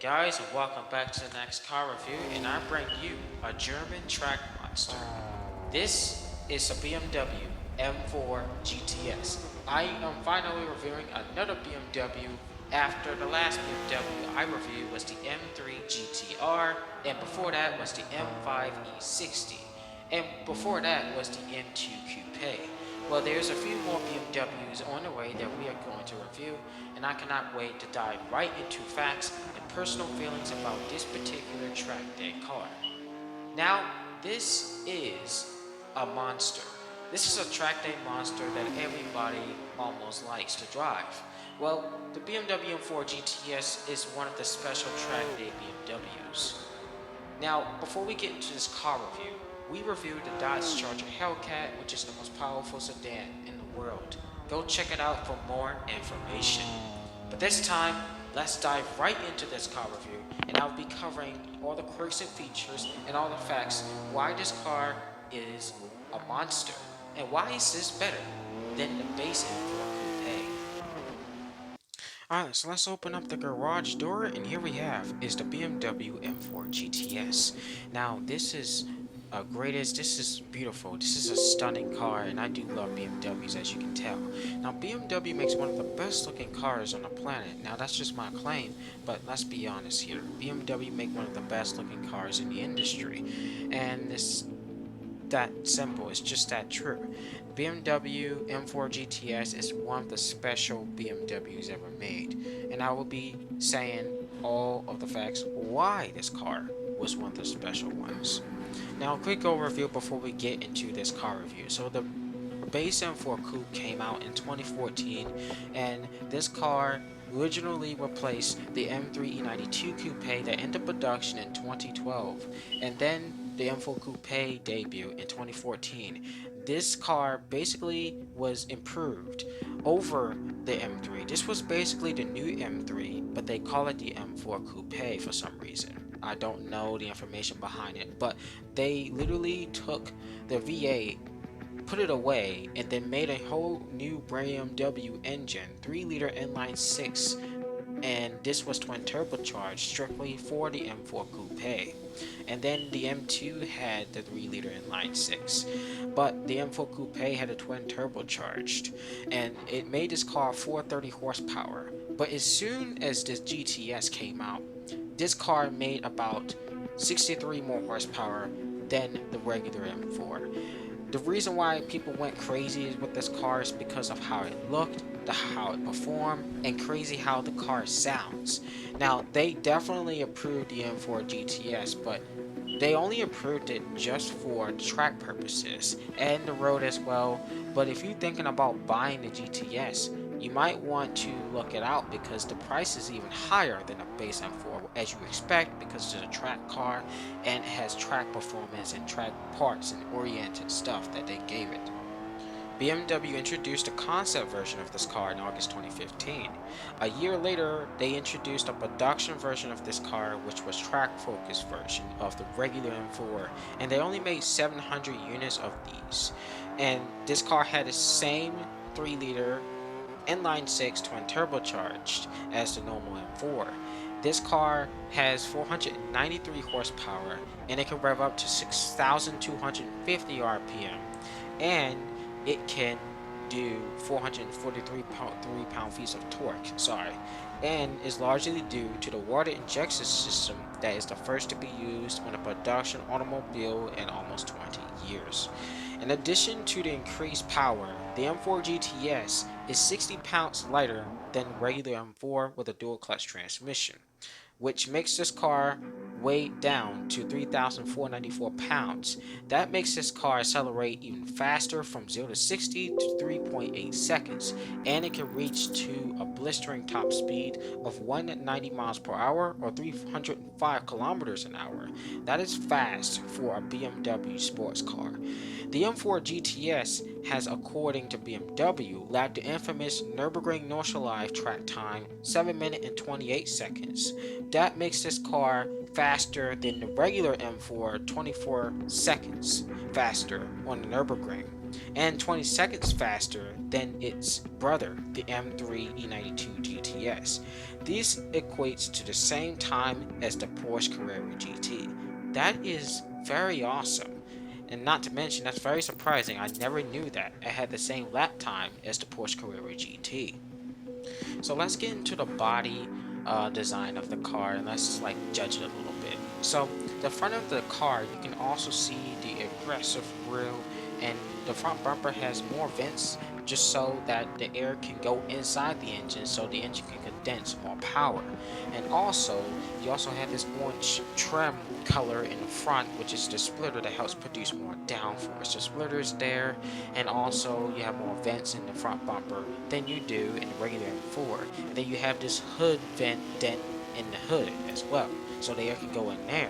guys, and welcome back to the next car review, and I bring you a German track monster. This is a BMW M4 GTS. I am finally reviewing another BMW after the last BMW I reviewed was the M3 GTR, and before that was the M5 E60, and before that was the M2 Coupe. Well, there's a few more BMWs on the way that we are going to review, and I cannot wait to dive right into facts and personal feelings about this particular track day car. Now, this is a monster. This is a track day monster that everybody almost likes to drive. Well, the BMW M4 GTS is one of the special track day BMWs. Now, before we get into this car review, we reviewed the Dodge Charger Hellcat, which is the most powerful sedan in the world. Go check it out for more information. But this time, let's dive right into this car review, and I'll be covering all the quirks and features and all the facts why this car is a monster, and why is this better than the base M4 Coupe. Alright, so let's open up the garage door, and here we have is the BMW M4 GTS. Now, this is this is beautiful. This is a stunning car, and I do love BMWs, as you can tell. Now, BMW makes one of the best looking cars on the planet. Now, that's just my claim, but let's be honest here. BMW make one of the best looking cars in the industry, and it's that simple. It's just that true. BMW M4 GTS is one of the special BMWs ever made, and I will be saying all of the facts why this car was one of the special ones. Now, a quick overview before we get into this car review. So the base M4 Coupe came out in 2014, and this car originally replaced the M3 E92 Coupe that entered production in 2012, and then the M4 Coupe debuted in 2014. This car basically was improved over the M3. This was basically the new M3, but they call it the M4 Coupe for some reason. I don't know the information behind it, but they literally took the V8, put it away, and then made a whole new BMW engine, 3-liter inline 6, and this was twin turbocharged strictly for the M4 Coupe. And then the M2 had the 3-liter inline 6, but the M4 Coupe had a twin turbocharged, and it made this car 430 horsepower. But as soon as this GTS came out, this car made about 63 more horsepower than the regular M4. The reason why people went crazy with this car is because of how it looked, how it performed, and crazy how the car sounds. Now, they definitely approved the M4 GTS, but they only approved it just for track purposes and the road as well. But if you're thinking about buying the GTS, you might want to look it out because the price is even higher than a base M4, as you expect, because it's a track car and it has track performance and track parts and oriented stuff that they gave it. BMW introduced a concept version of this car in August 2015. A year later, they introduced a production version of this car, which was track-focused version of the regular M4, and they only made 700 units of these. And this car had the same 3-liter inline 6 twin turbocharged as the normal M4. This car has 493 horsepower, and it can rev up to 6,250 RPM, and it can do 443 pound-feet of torque, and is largely due to the water injection system that is the first to be used on a production automobile in almost 20 years. In addition to the increased power, the M4 GTS is 60 pounds lighter than regular M4 with a dual clutch transmission, which makes this car weigh down to 3,494 pounds. That makes this car accelerate even faster from 0 to 60 to 3.8 seconds, and it can reach to a blistering top speed of 190 miles per hour or 305 kilometers an hour. That is fast for a BMW sports car. The M4 GTS has, according to BMW, lagged the infamous Nürburgring Nordschleife track time 7 minutes and 28 seconds. That makes this car faster than the regular M4 24 seconds faster on the Nürburgring, and 20 seconds faster than its brother, the M3 E92 GTS. This equates to the same time as the Porsche Carrera GT. That is very awesome. And not to mention, that's very surprising. I never knew that it had the same lap time as the Porsche Carrera GT. So let's get into the body design of the car, and let's like judge it a little bit. So the front of the car, you can also see the aggressive grille, and the front bumper has more vents just so that the air can go inside the engine, so the engine can condense more power. And also, you also have this orange trim color in the front, which is the splitter that helps produce more downforce. The splitter is there, and also you have more vents in the front bumper than you do in the regular M4. And then you have this hood vent dent in the hood as well, so the air can go in there.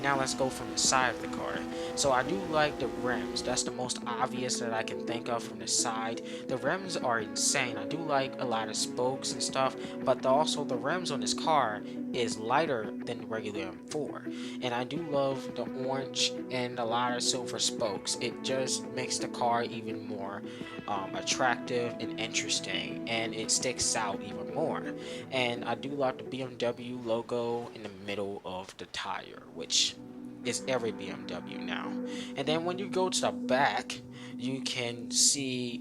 Now let's go from the side of the car. So I do like the rims. That's the most obvious that I can think of from the side. The rims are insane. I do like a lot of spokes and stuff, but also the rims on this car is lighter than the regular M4. And I do love the orange and a lot of silver spokes. It just makes the car even more attractive and interesting, and it sticks out even more. And I do like the BMW logo in the middle of the tire, which is every BMW now. And then when you go to the back, you can see,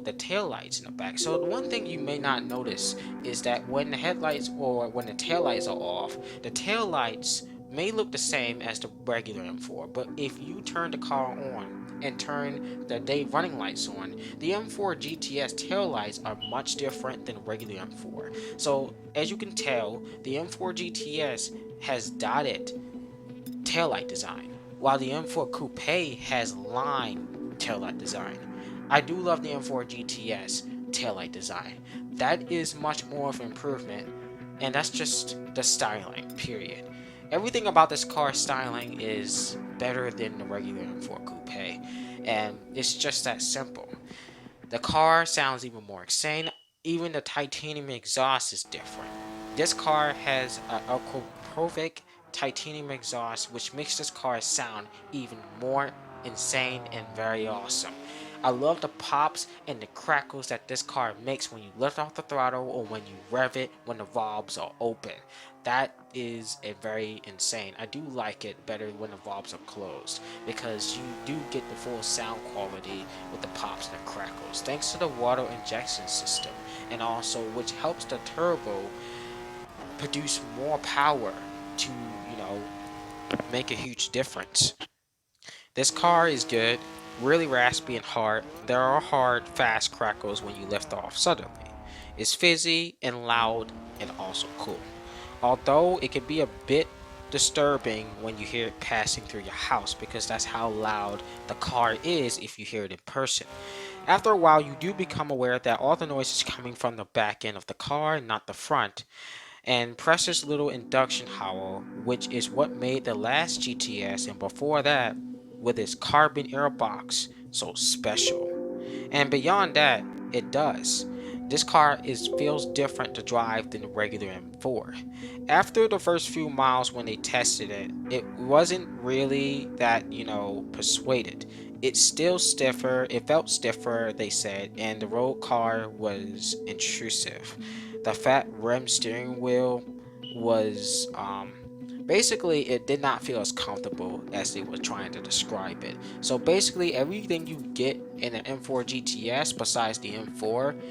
the tail lights in the back. So the one thing you may not notice is that when the headlights or when the tail lights are off, the tail lights may look the same as the regular M4, but if you turn the car on and turn the day running lights on, the M4 GTS tail lights are much different than regular M4. So as you can tell, the M4 GTS has dotted taillight design, while the M4 Coupe has line taillight design. I do love the M4 GTS taillight design. That is much more of an improvement, and that's just the styling, period. Everything about this car styling is better than the regular M4 Coupe, and it's just that simple. The car sounds even more insane. Even the titanium exhaust is different. This car has a Alcoprovic titanium exhaust, which makes this car sound even more insane and very awesome. I love the pops and the crackles that this car makes when you lift off the throttle or when you rev it when the valves are open. That is a very insane. I do like it better when the valves are closed, because you do get the full sound quality with the pops and the crackles, thanks to the water injection system, and also which helps the turbo produce more power to, make a huge difference. This car is good, really raspy and hard. There are hard, fast crackles when you lift off suddenly. It's fizzy and loud and also cool. Although it can be a bit disturbing when you hear it passing through your house, because that's how loud the car is if you hear it in person. After a while, you do become aware that all the noise is coming from the back end of the car, not the front, and precious little induction howl, which is what made the last GTS and before that, with its carbon air box, so special. And beyond that, it does. This car feels different to drive than the regular M4. After the first few miles when they tested it, it wasn't really that, persuaded. It's still stiffer, it felt stiffer, they said, and the road car was intrusive. The fat rim steering wheel was, basically, it did not feel as comfortable as they were trying to describe it. So basically, everything you get in an M4 GTS besides the M4,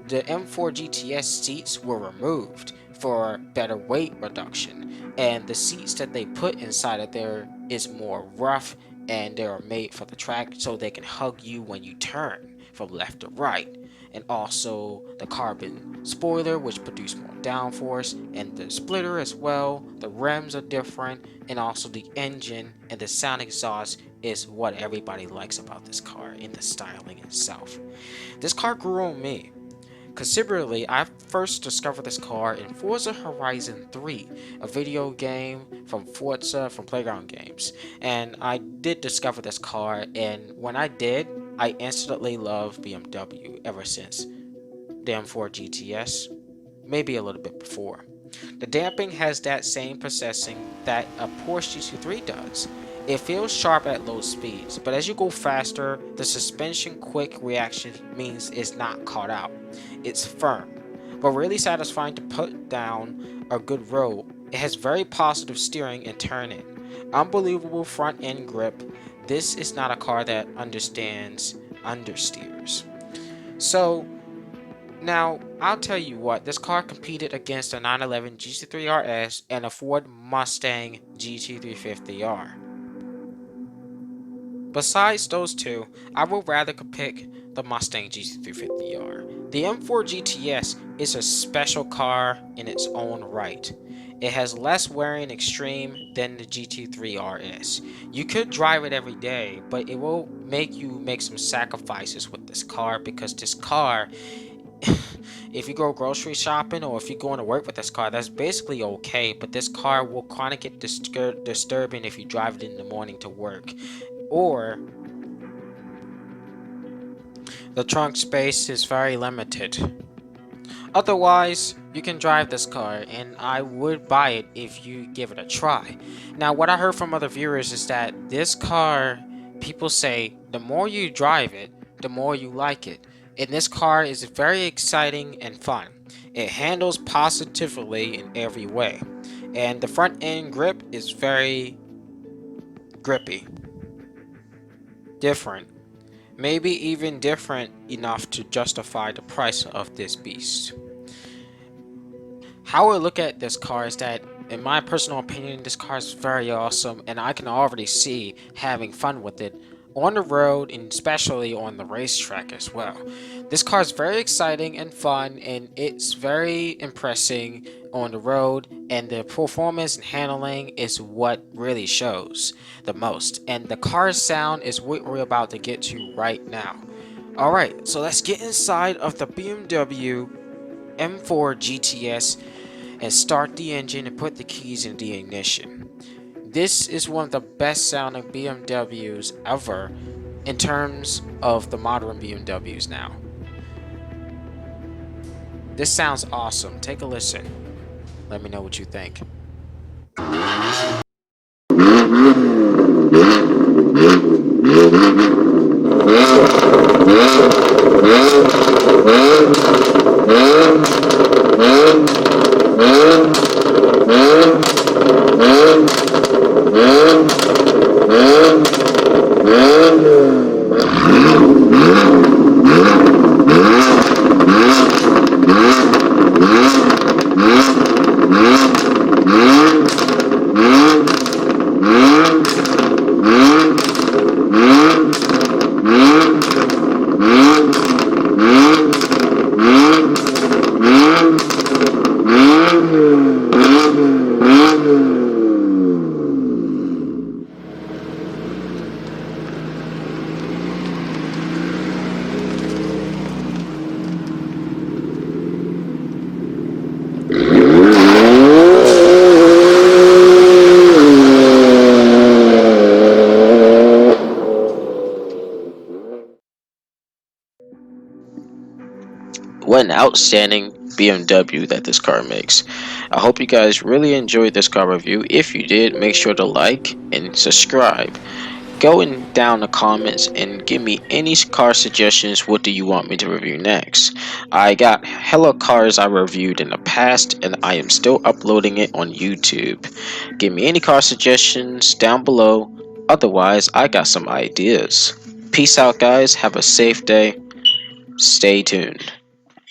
the M4 GTS seats were removed for better weight reduction, and the seats that they put inside of there is more rough, and they are made for the track so they can hug you when you turn from left to right. And also the carbon spoiler, which produce more downforce, and the splitter as well. The rims are different, and also the engine and the sound exhaust is what everybody likes about this car in the styling itself. This car grew on me. Considerably, I first discovered this car in Forza Horizon 3, a video game from Forza from Playground Games. And I did discover this car, and when I did, I instantly loved BMW ever since the M4 GTS, maybe a little bit before. The damping has that same processing that a Porsche GT3 does. It feels sharp at low speeds, but as you go faster, the suspension quick reaction means it's not caught out. It's firm, but really satisfying to put down a good road. It has very positive steering and turning. Unbelievable front end grip. This is not a car that understands understeers. So, now, I'll tell you what, this car competed against a 911 GT3 RS and a Ford Mustang GT350R. Besides those two, I would rather pick the Mustang GT350R. The M4 GTS is a special car in its own right. It has less wearing extreme than the GT3 RS. You could drive it every day, but it will make you make some sacrifices with this car because this car if you go grocery shopping or if you're going to work with this car, that's basically okay, but this car will kind of get disturbing if you drive it in the morning to work. Or the trunk space is very limited. Otherwise, you can drive this car, and I would buy it if you give it a try. Now, what I heard from other viewers is that this car, people say, the more you drive it, the more you like it. And this car is very exciting and fun. It handles positively in every way. And the front end grip is very grippy. Different. Maybe even different enough to justify the price of this beast. How I look at this car is that, in my personal opinion, this car is very awesome, and I can already see having fun with it on the road and especially on the racetrack as well. This car is very exciting and fun, and it's very impressive on the road, and the performance and handling is what really shows the most. And the car's sound is what we're about to get to right now. Alright, so let's get inside of the BMW M4 GTS and start the engine and put the keys in the ignition. This is one of the best sounding BMWs ever in terms of the modern BMWs now. This sounds awesome. Take a listen. Let me know what you think. What an outstanding BMW that this car makes. I hope you guys really enjoyed this car review. If you did, make sure to like and subscribe. Go in down the comments and give me any car suggestions. What do you want me to review next? I got hella cars I reviewed in the past, and I am still uploading it on YouTube. Give me any car suggestions down below. Otherwise, I got some ideas. Peace out, guys. Have a safe day. Stay tuned.